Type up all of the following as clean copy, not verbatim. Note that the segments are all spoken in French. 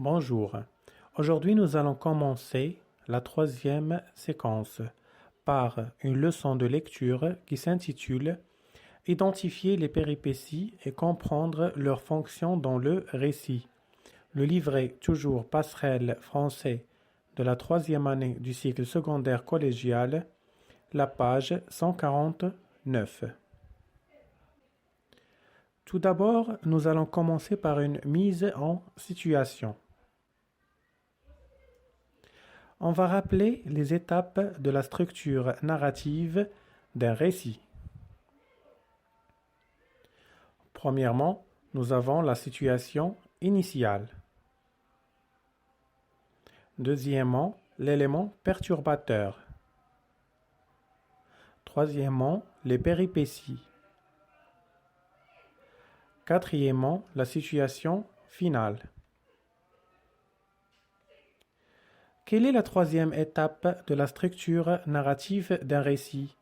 Bonjour. Aujourd'hui, nous allons commencer la troisième séquence par une leçon de lecture qui s'intitule Identifier les péripéties et comprendre leurs fonctions dans le récit. Le livret toujours passerelle français de la troisième année du cycle secondaire collégial, la page 149. Tout d'abord, nous allons commencer par une mise en situation. On va rappeler les étapes de la structure narrative d'un récit. Premièrement, nous avons la situation initiale. Deuxièmement, l'élément perturbateur. Troisièmement, les péripéties. Quatrièmement, la situation finale. Quelle est la troisième étape de la structure narrative d'un récit?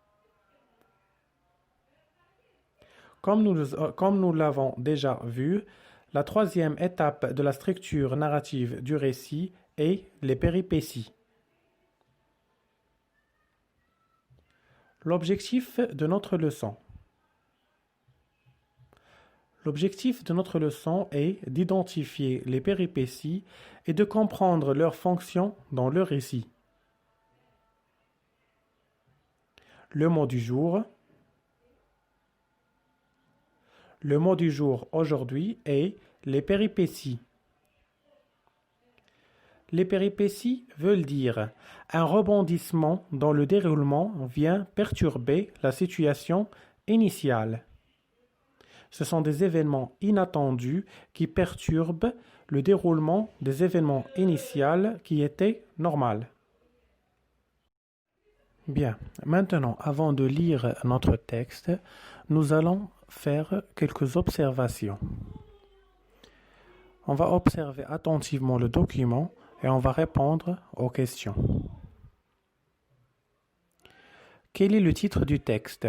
Comme nous l'avons déjà vu, la troisième étape de la structure narrative du récit est les péripéties. L'objectif de notre leçon. L'objectif de notre leçon est d'identifier les péripéties et de comprendre leurs fonctions dans le récit. Le mot du jour. Le mot du jour aujourd'hui est les péripéties. Les péripéties veulent dire un rebondissement dont le déroulement vient perturber la situation initiale. Ce sont des événements inattendus qui perturbent le déroulement des événements initiaux qui étaient normaux. Bien, maintenant, avant de lire notre texte, nous allons faire quelques observations. On va observer attentivement le document et on va répondre aux questions. Quel est le titre du texte?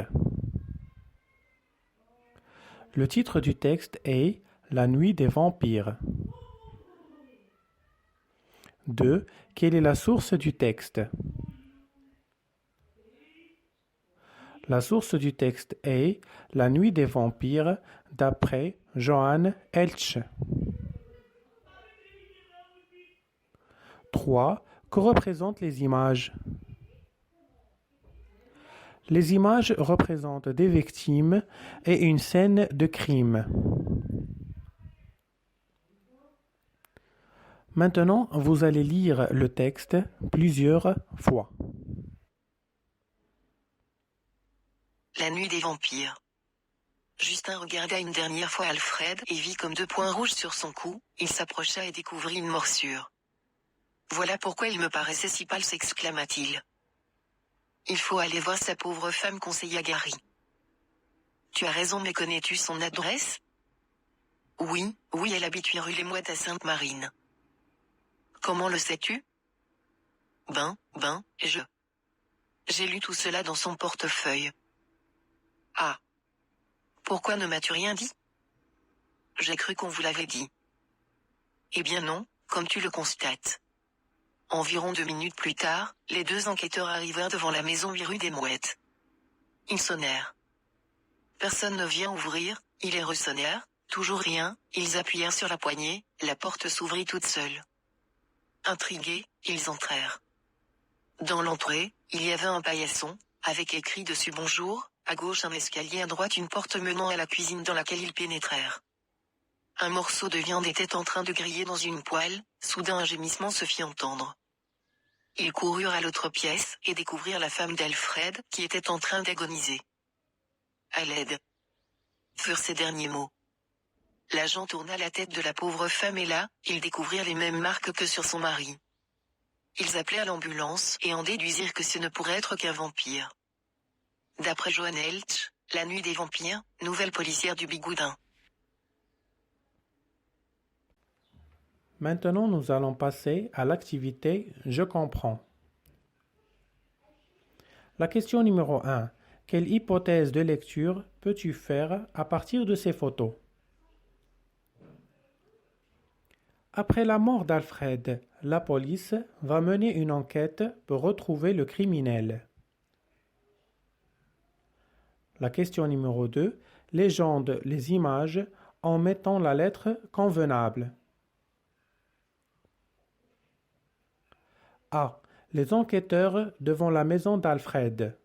Le titre du texte est La nuit des vampires. 2. Quelle est la source du texte? La source du texte est La nuit des vampires d'après Johann Eltsch. 3. Que représentent les images? Les images représentent des victimes et une scène de crime. Maintenant, vous allez lire le texte plusieurs fois. La nuit des vampires. Justin regarda une dernière fois Alfred et vit comme deux points rouges sur son cou. Il s'approcha et découvrit une morsure. Voilà pourquoi il me paraissait si pâle, s'exclama-t-il. Il faut aller voir sa pauvre femme, conseilla Gary. Tu as raison, mais connais-tu son adresse? Oui, elle habite 8 rue Les Mouettes à Sainte-Marine. Comment le sais-tu? J'ai lu tout cela dans son portefeuille. Ah. Pourquoi ne m'as-tu rien dit? J'ai cru qu'on vous l'avait dit. Eh bien non, comme tu le constates. Environ 2 minutes plus tard, les deux enquêteurs arrivèrent devant la maison 8 rue des Mouettes. Ils sonnèrent. Personne ne vient ouvrir, ils les ressonnèrent, toujours rien, ils appuyèrent sur la poignée, la porte s'ouvrit toute seule. Intrigués, ils entrèrent. Dans l'entrée, il y avait un paillasson, avec écrit dessus bonjour, à gauche un escalier, à droite une porte menant à la cuisine dans laquelle ils pénétrèrent. Un morceau de viande était en train de griller dans une poêle, soudain un gémissement se fit entendre. Ils coururent à l'autre pièce et découvrirent la femme d'Alfred, qui était en train d'agoniser. À l'aide, furent ses derniers mots. L'agent tourna la tête de la pauvre femme et là, ils découvrirent les mêmes marques que sur son mari. Ils appelèrent l'ambulance et en déduisirent que ce ne pourrait être qu'un vampire. D'après Johann Eltsch, La nuit des vampires, nouvelle policière du Bigoudin. Maintenant, nous allons passer à l'activité « Je comprends ». La question numéro 1. Quelle hypothèse de lecture peux-tu faire à partir de ces photos? Après la mort d'Alfred, la police va mener une enquête pour retrouver le criminel. La question numéro 2. Légende les images en mettant la lettre convenable. A. Les enquêteurs devant la maison d'Alfred.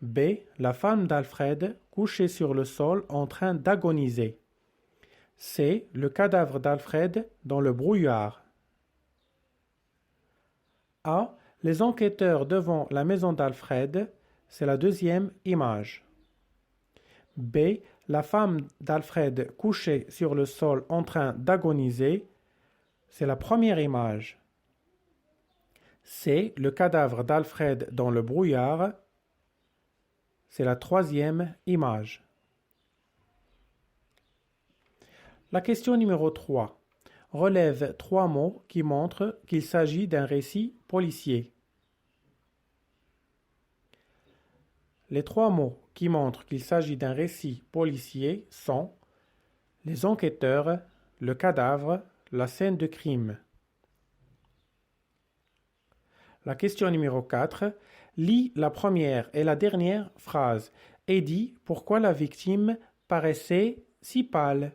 B. La femme d'Alfred couchée sur le sol en train d'agoniser. C. Le cadavre d'Alfred dans le brouillard. A. Les enquêteurs devant la maison d'Alfred, c'est la deuxième image. B. La femme d'Alfred couchée sur le sol en train d'agoniser, c'est la première image. C. Le cadavre d'Alfred dans le brouillard, c'est la troisième image. La question numéro 3. Relève 3 mots qui montrent qu'il s'agit d'un récit policier. Les 3 mots qui montrent qu'il s'agit d'un récit policier sont les enquêteurs, le cadavre, la scène de crime. La question numéro 4. Lis la première et la dernière phrase et dis pourquoi la victime paraissait si pâle.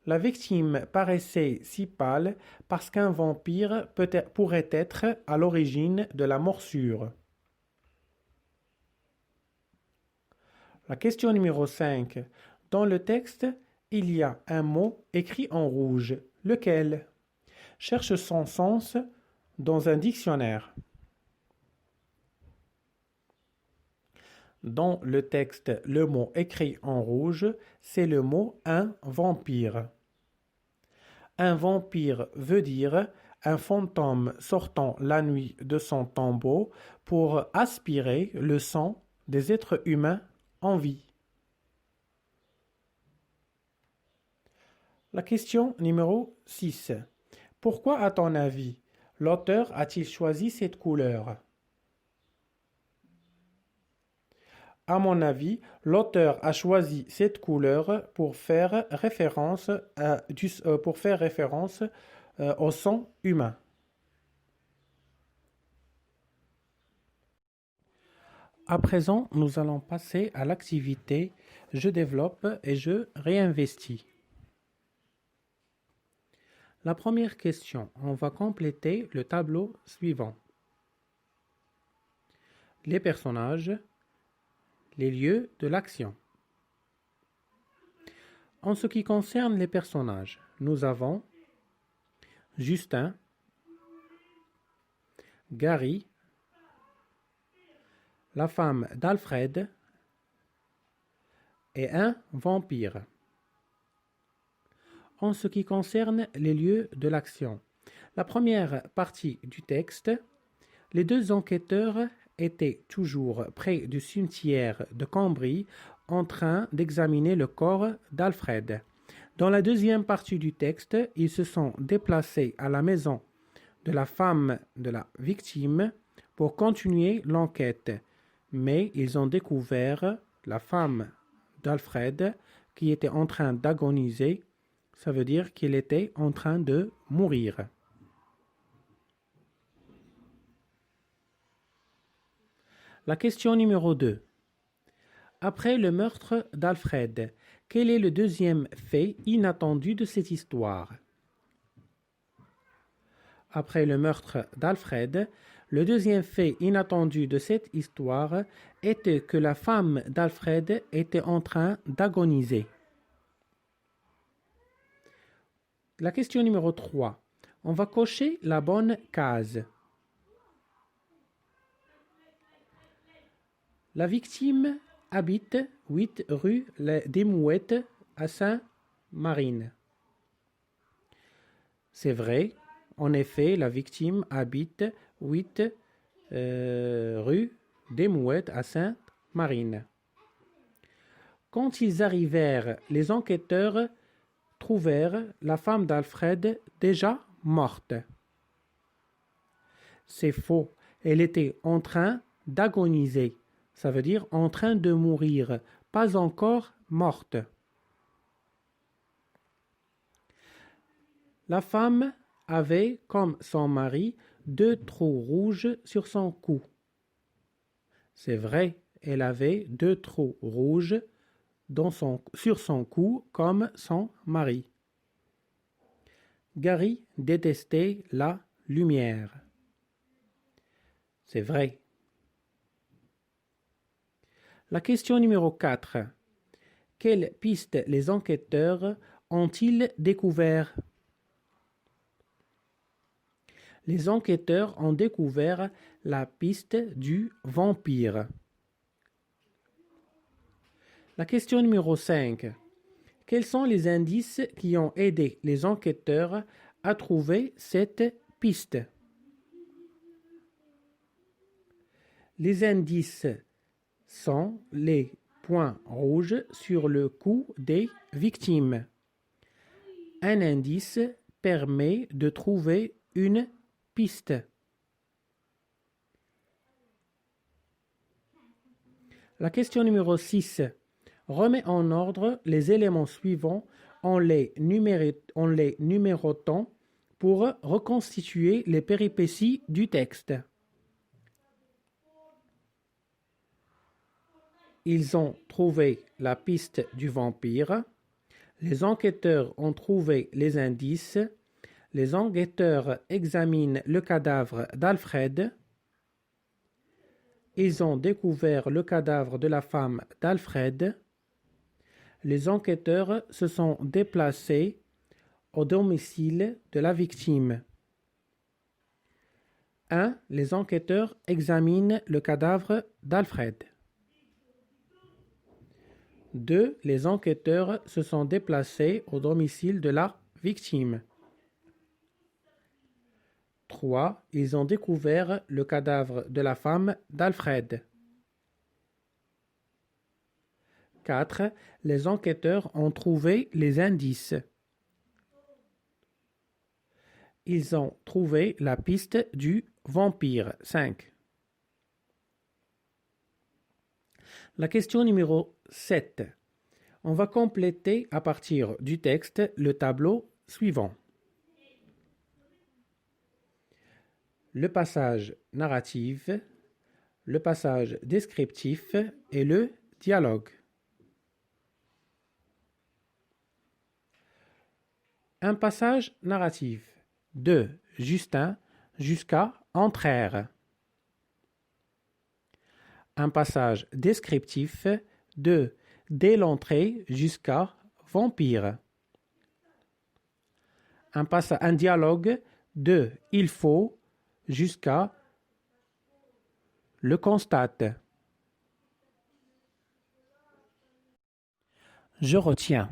La victime paraissait si pâle parce qu'un vampire pourrait être à l'origine de la morsure. La question numéro 5. Dans le texte, il y a un mot écrit en rouge. Lequel? Cherche son sens dans un dictionnaire. Dans le texte, le mot écrit en rouge, c'est le mot un vampire. Un vampire veut dire un fantôme sortant la nuit de son tombeau pour aspirer le sang des êtres humains en vie. La question numéro 6. Pourquoi, à ton avis, l'auteur a-t-il choisi cette couleur? À mon avis, l'auteur a choisi cette couleur pour faire référence au sang humain. À présent, nous allons passer à l'activité « Je développe et je réinvestis ». La première question, on va compléter le tableau suivant. Les personnages, les lieux de l'action. En ce qui concerne les personnages, nous avons Justin, Gary, la femme d'Alfred et un vampire. En ce qui concerne les lieux de l'action, la première partie du texte, les 2 enquêteurs étaient toujours près du cimetière de Cambry en train d'examiner le corps d'Alfred. Dans la deuxième partie du texte, ils se sont déplacés à la maison de la femme de la victime pour continuer l'enquête, mais ils ont découvert la femme d'Alfred qui était en train d'agoniser, ça veut dire qu'il était en train de mourir. La question numéro 2. Après le meurtre d'Alfred, quel est le deuxième fait inattendu de cette histoire? Après le meurtre d'Alfred, le deuxième fait inattendu de cette histoire était que la femme d'Alfred était en train d'agoniser. La question numéro 3. On va cocher la bonne case. La victime habite 8 rue des Mouettes à Saint-Marine. C'est vrai, en effet, la victime habite 8 rue des Mouettes à Saint-Marine. Quand ils arrivèrent, les enquêteurs trouvèrent la femme d'Alfred déjà morte. C'est faux, elle était en train d'agoniser. Ça veut dire en train de mourir, pas encore morte. La femme avait, comme son mari, 2 trous rouges sur son cou. C'est vrai, elle avait 2 trous rouges sur son cou comme son mari. Gary détestait la lumière. C'est vrai. La question numéro 4. Quelles pistes les enquêteurs ont-ils découvert? Les enquêteurs ont découvert la piste du vampire. La question numéro 5. Quels sont les indices qui ont aidé les enquêteurs à trouver cette piste? Les indices sont les points rouges sur le cou des victimes. Un indice permet de trouver une piste. La question numéro 6. Remets en ordre les éléments suivants en les numérotant pour reconstituer les péripéties du texte. Ils ont trouvé la piste du vampire. Les enquêteurs ont trouvé les indices. Les enquêteurs examinent le cadavre d'Alfred. Ils ont découvert le cadavre de la femme d'Alfred. Les enquêteurs se sont déplacés au domicile de la victime. 1. Les enquêteurs examinent le cadavre d'Alfred. 2. Les enquêteurs se sont déplacés au domicile de la victime. 3. Ils ont découvert le cadavre de la femme d'Alfred. 4. Les enquêteurs ont trouvé les indices. Ils ont trouvé la piste du vampire. 5. La question numéro 7. On va compléter à partir du texte le tableau suivant. Le passage narratif, le passage descriptif et le dialogue. Un passage narratif de Justin jusqu'à Entraire. Un passage descriptif de dès l'entrée jusqu'à Vampire. Un dialogue de il faut jusqu'à le constate. Je retiens.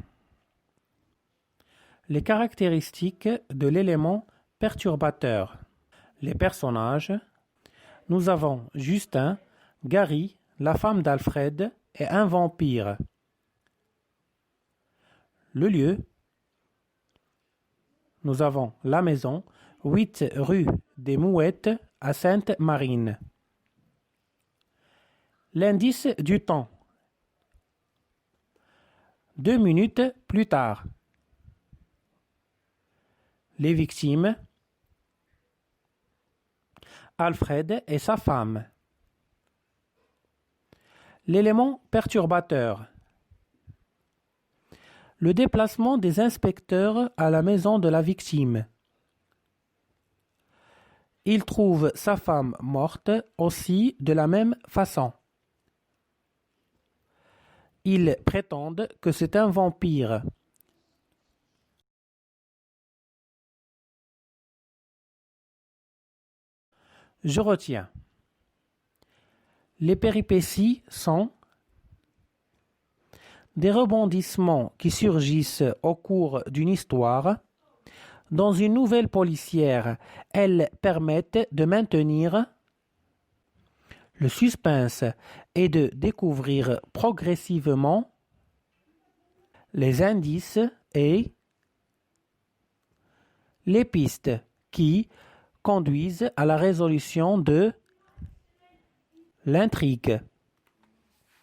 Les caractéristiques de l'élément perturbateur. Les personnages. Nous avons Justin, Gary, la femme d'Alfred et un vampire. Le lieu. Nous avons la maison, 8 rue des Mouettes à Sainte-Marine. L'indice du temps. 2 minutes plus tard. Les victimes. Alfred et sa femme. L'élément perturbateur. Le déplacement des inspecteurs à la maison de la victime. Il trouve sa femme morte aussi de la même façon. Ils prétendent que c'est un vampire. Je retiens. Les péripéties sont des rebondissements qui surgissent au cours d'une histoire. Dans une nouvelle policière, elles permettent de maintenir le suspense et de découvrir progressivement les indices et les pistes qui conduisent à la résolution de l'intrigue.